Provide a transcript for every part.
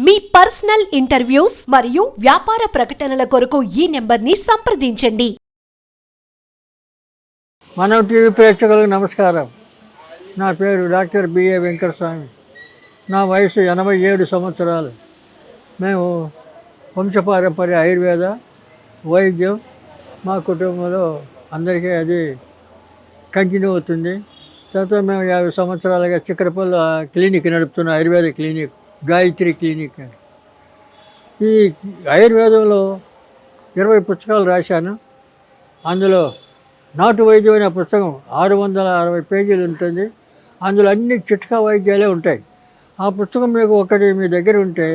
మీ personal interviews మరియు వ్యాపార ప్రకటనల కొరకు ఈ నెంబర్ని సంప్రదించండి. మనం టీవీ ప్రేక్షకులకు నమస్కారం. నా పేరు డాక్టర్.B.A.Venkata Swamy. నా వయసు 87 సంవత్సరాలు. మేము వంశపారంపర్య ఆయుర్వేద వైద్యం మా కుటుంబంలో అందరికీ అది కంటిన్యూ అవుతుంది. తర్వాత మేము 50 సంవత్సరాలుగా చిక్కడపల్లి క్లినిక్ నడుపుతున్నాం, ఆయుర్వేద క్లినిక్, గాయత్రి క్లినిక్. ఈ ఆయుర్వేదంలో 20 పుస్తకాలు రాశాను. అందులో నాటు వైద్యం అనే పుస్తకం 660 పేజీలు ఉంటుంది. అందులో అన్ని చిట్కా వైద్యాలే ఉంటాయి. ఆ పుస్తకం మీకు ఒకటి మీ దగ్గర ఉంటే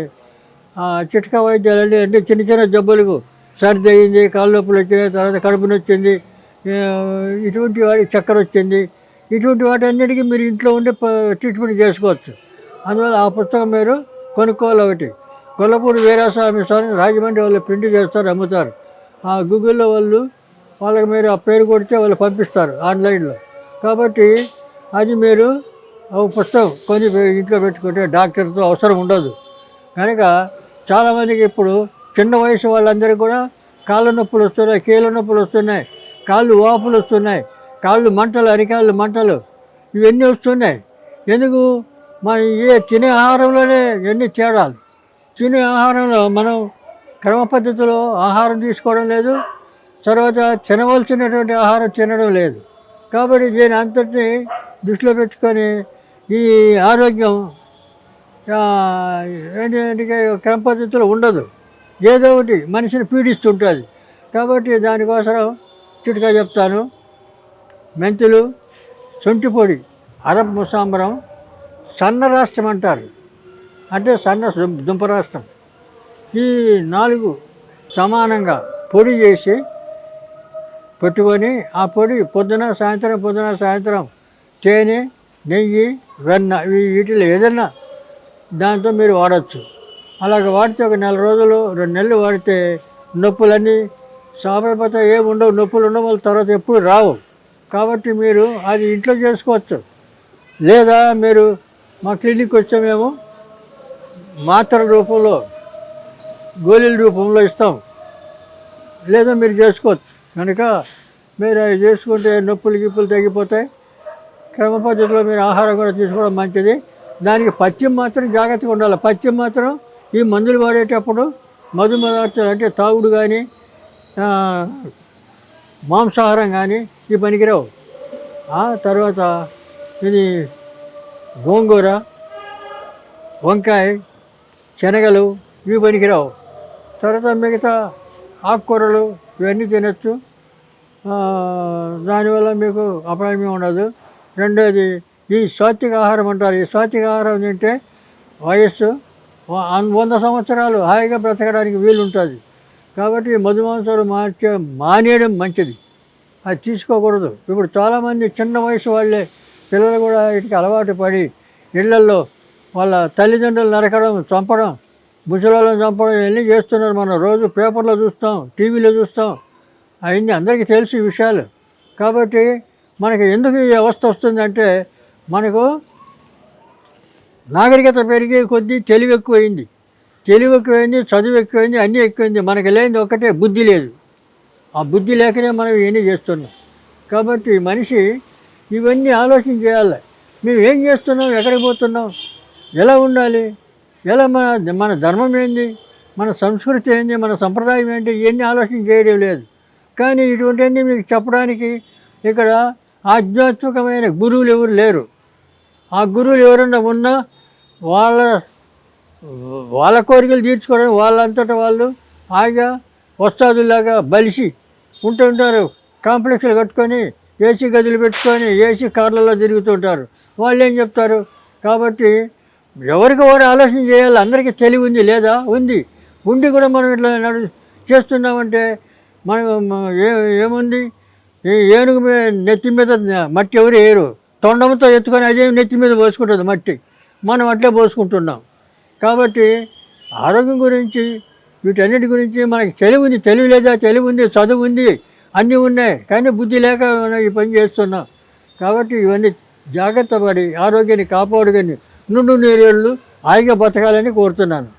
ఆ చిట్కా వైద్యాలన్నీ అంటే చిన్న చిన్న జబ్బులకు సర్ది అయింది, కాళ్ళు నొప్పులు వచ్చినాయి, తర్వాత కడుపు నొచ్చింది, ఇటువంటి వాటి చక్కెర వచ్చింది, ఇటువంటి వాటి అన్నిటికీ మీరు ఇంట్లో ఉండి ట్రీట్మెంట్ చేసుకోవచ్చు. అందువల్ల ఆ పుస్తకం మీరు కొనుక్కోవాలి. ఒకటి కొల్లపూడి వీరాస్వామి స్వామి రాజమండ్రి వాళ్ళు ప్రింట్ చేస్తారు, అమ్ముతారు. ఆ గూగుల్లో వాళ్ళకి మీరు ఆ పేరు కొడితే వాళ్ళు పంపిస్తారు ఆన్లైన్లో. కాబట్టి అది మీరు ఒక పుస్తకం కొని ఇంట్లో పెట్టుకుంటే డాక్టర్తో అవసరం ఉండదు. కనుక చాలామందికి ఇప్పుడు చిన్న వయసు వాళ్ళందరికీ కూడా కాళ్ళ నొప్పులు వస్తున్నాయి, కీళ్ళ నొప్పులు వస్తున్నాయి, కాళ్ళు వాపులు వస్తున్నాయి, కాళ్ళు మంటలు, అరికాళ్ళు మంటలు, ఇవన్నీ వస్తున్నాయి. ఎందుకు? మన తినే ఆహారంలోనే ఎన్ని తేడాలు. తినే ఆహారంలో మనం క్రమ పద్ధతిలో ఆహారం తీసుకోవడం లేదు, తర్వాత తినవలసినటువంటి ఆహారం తినడం లేదు. కాబట్టి దీని అంతటిని దృష్టిలో పెట్టుకొని ఈ ఆరోగ్యం ఏంటంటే క్రమ పద్ధతిలో ఉండదు, ఏదో ఒకటి మనిషిని పీడిస్తుంటుంది. కాబట్టి దానికోసం చిట్కా చెప్తాను. మెంతులు, శొంఠి పొడి, అరబ్ ముసాంబరం, సన్న రాష్ట్రం అంటారు, అంటే సన్న దుంప రాష్ట్రం. ఈ 4 సమానంగా పొడి చేసి పెట్టుకొని ఆ పొడి పొద్దున సాయంత్రం తేనె, నెయ్యి, వెన్న, వీటిలో ఏదన్నా దాంతో మీరు వాడచ్చు. అలాగ వాడితే ఒక 4 రోజులు 2 నెలలు వాడితే నొప్పులన్నీ సాపైపోతే ఏమి ఉండవు. నొప్పులు ఉండవు, వాళ్ళ తర్వాత ఎప్పుడు రావు. కాబట్టి మీరు అది ఇంట్లో చేసుకోవచ్చు. లేదా మీరు మా క్లినిక్ వచ్చే మేము మాత్ర రూపంలో, గోళీల రూపంలో ఇస్తాం, లేదా మీరు చేసుకోవచ్చు. కనుక మీరు అవి చేసుకుంటే నొప్పులు గిప్పులు తగ్గిపోతాయి. క్రమ పద్ధతిలో మీరు ఆహారం కూడా తీసుకోవడం మంచిది. దానికి పథ్యం మాత్రం జాగ్రత్తగా ఉండాలి. పథ్యం మాత్రం ఈ మందులు వాడేటప్పుడు మధుమదార్చాలు అంటే తాగుడు కానీ మాంసాహారం కానీ ఈ పనికిరావు. తర్వాత ఇది గోంగూర, వంకాయ, శనగలు ఇవి పనికిరావు. తర్వాత మిగతా ఆకుకూరలు ఇవన్నీ తినచ్చు. దానివల్ల మీకు అపాయం ఉండదు. రెండోది ఈ సాత్విక ఆహారం అంటారు. ఈ సాత్విక ఆహారం తింటే వయస్సు 100 సంవత్సరాలు హాయిగా బ్రతకడానికి వీలుంటుంది. కాబట్టి మధుమాంసాలు మానేయడం మంచిది, అది తీసుకోకూడదు. ఇప్పుడు చాలామంది చిన్న వయసు వాళ్ళే పిల్లలు కూడా వీటికి అలవాటు పడి ఇళ్లల్లో వాళ్ళ తల్లిదండ్రులు నరకడం, చంపడం, ముసలాళ్ళని చంపడం ఇవన్నీ చేస్తున్నారు. మనం రోజు పేపర్లో చూస్తాం, టీవీలో చూస్తాం, అవన్నీ అందరికీ తెలిసి విషయాలు. కాబట్టి మనకి ఎందుకు ఈ అవస్థ వస్తుందంటే మనకు నాగరికత పెరిగే కొద్దీ తెలివి ఎక్కువైంది, చదువు ఎక్కువైంది, అన్నీ ఎక్కువైంది. మనకి లేనిది ఒకటే, బుద్ధి లేదు. ఆ బుద్ధి లేకనే మనం ఇవన్నీ చేస్తున్నాం. కాబట్టి మనిషి ఇవన్నీ ఆలోచన చేయాలి. మేము ఏం చేస్తున్నాం, ఎక్కడికి పోతున్నాం, ఎలా ఉండాలి, ఎలా మన ధర్మం ఏంది, మన సంస్కృతి ఏంది, మన సంప్రదాయం ఏంటి, ఇవన్నీ ఆలోచన చేయడం లేదు. కానీ ఇటువంటివన్నీ మీకు చెప్పడానికి ఇక్కడ ఆధ్యాత్మికమైన గురువులు ఎవరు లేరు. ఆ గురువులు ఎవరన్నా ఉన్నా వాళ్ళ కోరికలు తీర్చుకోవడం వాళ్ళంతటా వాళ్ళు హాయిగా వస్తాదులాగా బలిసి ఉంటుంటారు. కాంప్లెక్స్లు కట్టుకొని ఏసీ గదులు పెట్టుకొని ఏసీ కార్లలో తిరుగుతుంటారు. వాళ్ళు ఏం చెప్తారు? కాబట్టి ఎవరికి వారు ఆలోచన చేయాలి. అందరికీ తెలివి ఉంది లేదా? ఉంది. ఉండి కూడా మనం ఇట్లా చేస్తున్నామంటే మనం ఏముంది? ఏనుగు నెత్తి మీద మట్టి ఎవరు వేయరు, తొండంతో ఎత్తుకొని అదే నెత్తి మీద పోసుకుంటుంది మట్టి, మనం అట్లే పోసుకుంటున్నాం. కాబట్టి ఆరోగ్యం గురించి వీటన్నిటి గురించి మనకి తెలివి ఉంది. తెలివి లేదా? తెలివి ఉంది, చదువు ఉంది, అన్నీ ఉన్నాయి. కానీ బుద్ధి లేక ఈ పని చేస్తున్నాం. కాబట్టి ఇవన్నీ జాగ్రత్త పడి ఆరోగ్యాన్ని కాపాడుకొని నుండు నీరేళ్ళు హాయిగా బతకాలని కోరుతున్నాను.